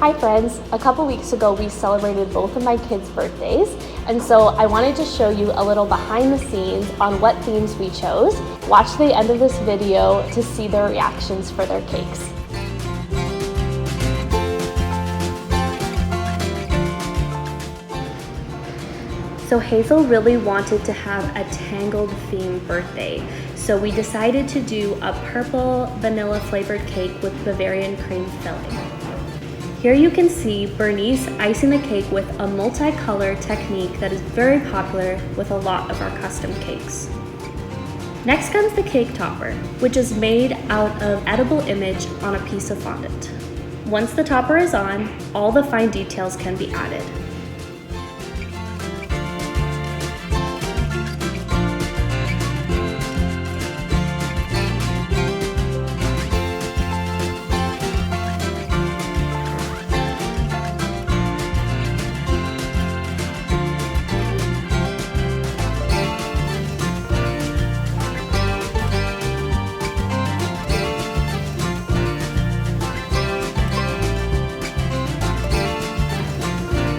Hi friends, a couple weeks ago we celebrated both of my kids' birthdays, and so I wanted to show you a little behind the scenes on what themes we chose. Watch the end of this video to see their reactions for their cakes. So Hazel really wanted to have a Tangled themed birthday, so we decided to do a purple vanilla flavored cake with Bavarian cream filling. Here you can see Bernice icing the cake with a multicolor technique that is very popular with a lot of our custom cakes. Next comes the cake topper, which is made out of edible image on a piece of fondant. Once the topper is on, all the fine details can be added.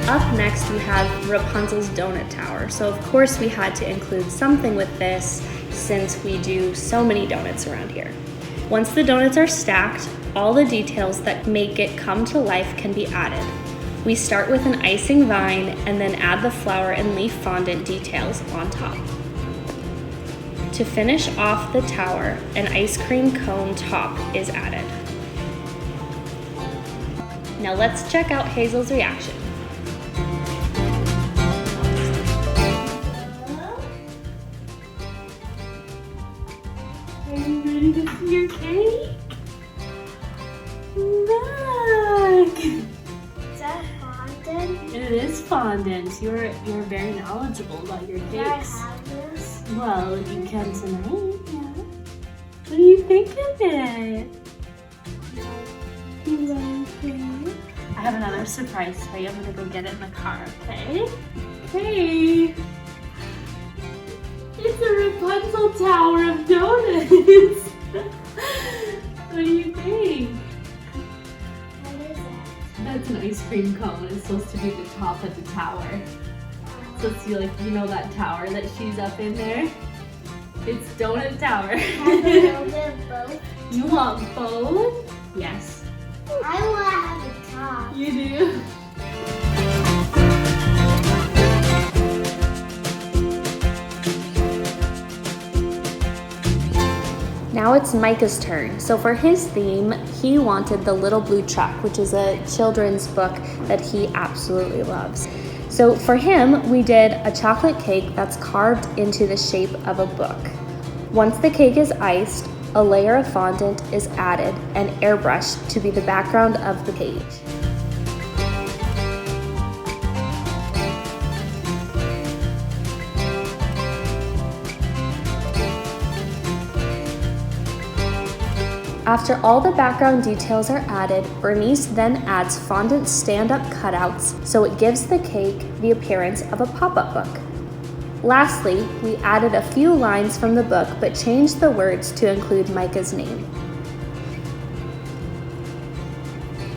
Up next we have Rapunzel's donut tower. So of course we had to include something with this since we do so many donuts around here. Once the donuts are stacked, all the details that make it come to life can be added. We start with an icing vine and then add the flower and leaf fondant details on top. To finish off the tower, an ice cream cone top is added. Now let's check out Hazel's reaction. Are you ready to see your cake? Look! Is that fondant? It is fondant. You're very knowledgeable about your Can I cakes. have this? Well, you can tonight, yeah. What do you think of it? You like it? I have another surprise for you. I'm gonna go get it in the car, okay? Okay. It's a Rapunzel tower of donuts. What do you think? What is it? That's an ice cream cone. It's supposed to be the top of the tower. So see, like, you know that tower that she's up in there? It's Donut Tower. Have a little bit of both. You want both? Yes. I want to have the top. You do? Now it's Micah's turn. So for his theme, he wanted The Little Blue Truck, which is a children's book that he absolutely loves. So for him, we did a chocolate cake that's carved into the shape of a book. Once the cake is iced, a layer of fondant is added and airbrushed to be the background of the page. After all the background details are added, Bernice then adds fondant stand-up cutouts so it gives the cake the appearance of a pop-up book. Lastly, we added a few lines from the book but changed the words to include Micah's name.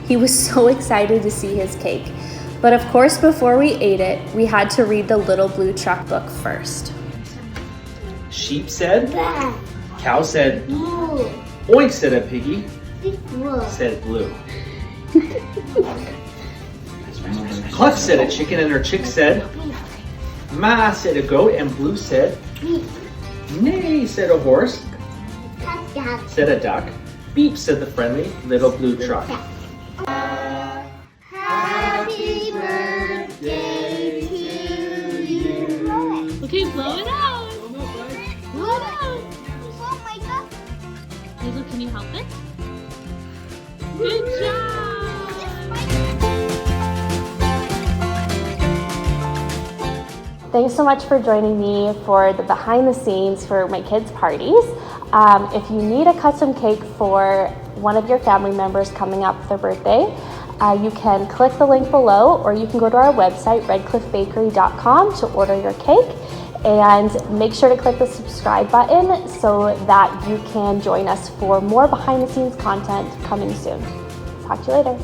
He was so excited to see his cake, but of course before we ate it, we had to read the Little Blue Truck book first. Sheep said, Black. cow said, Blue. oink said a piggy, Blue. said blue. Cluck said a chicken and her chick said, Ma said a goat and blue said, Neigh said a horse, said a duck, beep said the friendly little blue truck. Happy birthday to you. Okay, blow it out! Blow it out! Oh my God. Hazel, can you help it? Good job! Thanks so much for joining me for the behind the scenes for my kids' parties. If you need a custom cake for one of your family members coming up for their birthday, you can click the link below or you can go to our website, redcliffbakery.com, to order your cake. And make sure to click the subscribe button so that you can join us for more behind the scenes content coming soon. Talk to you later.